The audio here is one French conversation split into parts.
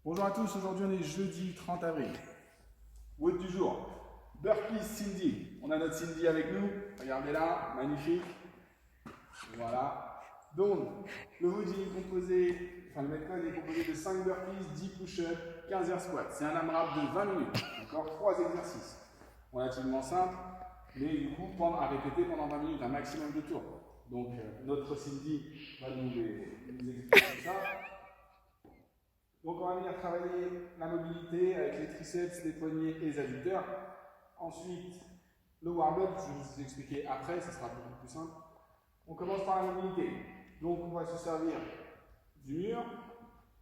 Bonjour à tous, aujourd'hui on est jeudi 30 avril. Wood du jour, Burpees Cindy. On a notre Cindy avec nous, regardez là, magnifique. Voilà. Donc, le wood il est composé, le metcon est composé de 5 burpees, 10 push-ups, 15 air squats. C'est un AMRAP de 20 minutes, d'accord, 3 exercices. Relativement simple, mais du coup à répéter pendant 20 minutes, un maximum de tours. Donc, notre Cindy va nous expliquer tout ça. Donc on va venir travailler la mobilité avec les triceps, les poignets et les adducteurs. Ensuite, le warm-up, je vais vous expliquer après, ça sera beaucoup plus simple. On commence par la mobilité. Donc on va se servir du mur.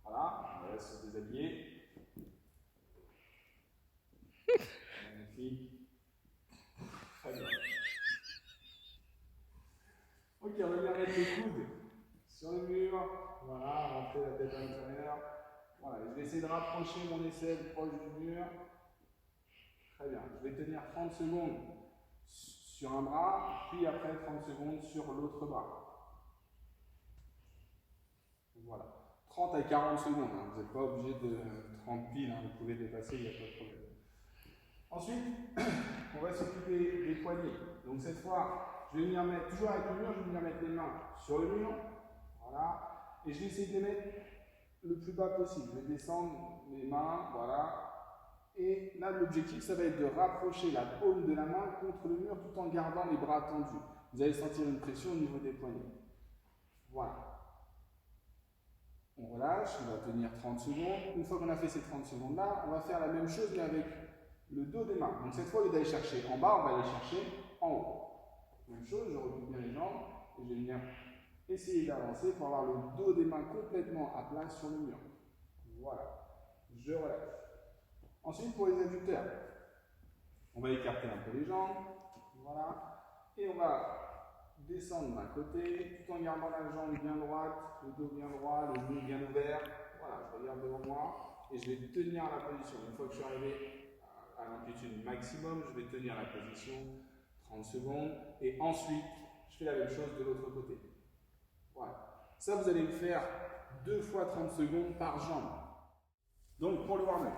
Voilà, on va se déshabiller. Magnifique. Très bien. Ok, on va venir mettre les coudes sur le mur. Voilà, rentrer la tête à l'intérieur. Voilà, je vais essayer de rapprocher mon aisselle proche du mur. Très bien. Je vais tenir 30 secondes sur un bras, puis après 30 secondes sur l'autre bras. Voilà. 30 à 40 secondes. Hein. Vous n'êtes pas obligé de 30 piles, hein. Vous pouvez dépasser, il n'y a pas de problème. Ensuite, on va s'occuper des poignets. Donc cette fois, je vais venir mettre, toujours avec le mur, je vais venir mettre les mains sur le mur. Voilà. Et je vais essayer de les mettre le plus bas possible. Je vais descendre mes mains, voilà. Et là, l'objectif, ça va être de rapprocher la paume de la main contre le mur tout en gardant les bras tendus. Vous allez sentir une pression au niveau des poignets. Voilà. On relâche, on va tenir 30 secondes. Une fois qu'on a fait ces 30 secondes-là, on va faire la même chose mais avec le dos des mains. Donc cette fois, au lieu d'aller chercher en bas, on va aller chercher en haut. Même chose, je replie bien les jambes et je vais venir essayer d'avancer pour avoir le dos des mains complètement à plat sur le mur. Voilà. Je relâche. Ensuite, pour les adducteurs, on va écarter un peu les jambes. Voilà. Et on va descendre d'un côté, tout en gardant la jambe bien droite, le dos bien droit, le genou bien ouvert. Voilà, je regarde devant moi et je vais tenir la position. Une fois que je suis arrivé à l'amplitude maximum, je vais tenir la position 30 secondes. Et ensuite, je fais la même chose de l'autre côté. Voilà. Ça, vous allez le faire 2 fois 30 secondes par jambe. Donc, pour le warm-up,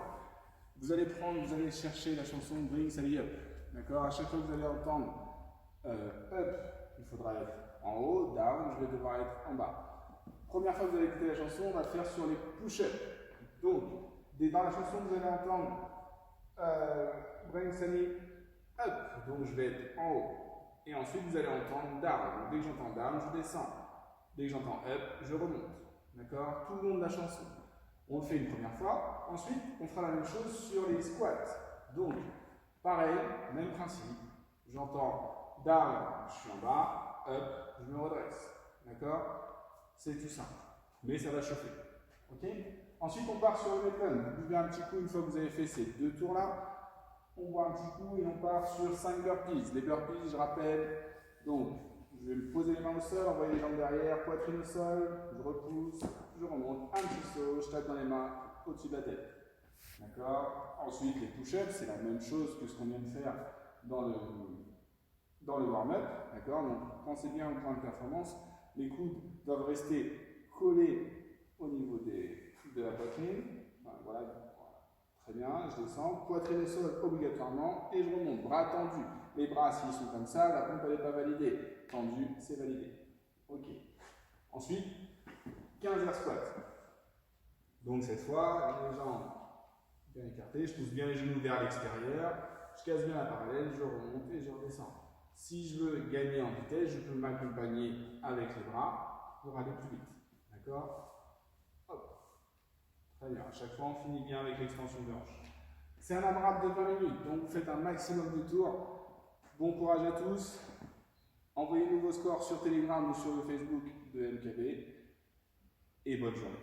vous allez chercher la chanson Bring Sally Up. D'accord? À chaque fois que vous allez entendre up, il faudra être en haut, down, je vais devoir être en bas. Première fois que vous allez écouter la chanson, on va le faire sur les push-ups. Donc, dans la chanson, vous allez entendre Bring Sally Up. Donc, je vais être en haut. Et ensuite, vous allez entendre down. Donc, dès que j'entends down, je descends. Dès que j'entends up, je remonte. D'accord? Tout le long de la chanson. On le fait une première fois. Ensuite, on fera la même chose sur les squats. Donc, pareil, même principe. J'entends down, je suis en bas. Up, je me redresse. D'accord? C'est tout simple. Mais ça va chauffer. Ok? Ensuite, on part sur le metcon. Vous buvez un petit coup une fois que vous avez fait ces 2 tours-là. On boit un petit coup et on part sur 5 burpees. Les burpees, je rappelle, donc, je vais me poser les mains au sol, envoyer les jambes derrière, poitrine au sol, je repousse, je remonte, un petit saut, je tape dans les mains au-dessus de la tête. D'accord? Ensuite, les push-ups, c'est la même chose que ce qu'on vient de faire dans le warm-up. D'accord? Donc, pensez bien au point de performance. Les coudes doivent rester collés au niveau de la poitrine. Voilà. Très bien, je descends, poitrine au sol obligatoirement et je remonte. Bras tendus. Les bras, s'ils sont comme ça, la pompe n'est pas validée. Tendu, c'est validé. Ok. Ensuite, 15 air squats. Donc cette fois, les jambes bien écartées, je pousse bien les genoux vers l'extérieur, je casse bien la parallèle, je remonte et je redescends. Si je veux gagner en vitesse, je peux m'accompagner avec les bras pour aller plus vite. D'accord? Hop. Très bien. À chaque fois, on finit bien avec l'extension de hanche. C'est un AMRAP de 20 minutes, donc vous faites un maximum de tours. Bon courage à tous. Envoyez-nous vos scores sur Telegram ou sur le Facebook de MKB. Et bonne journée.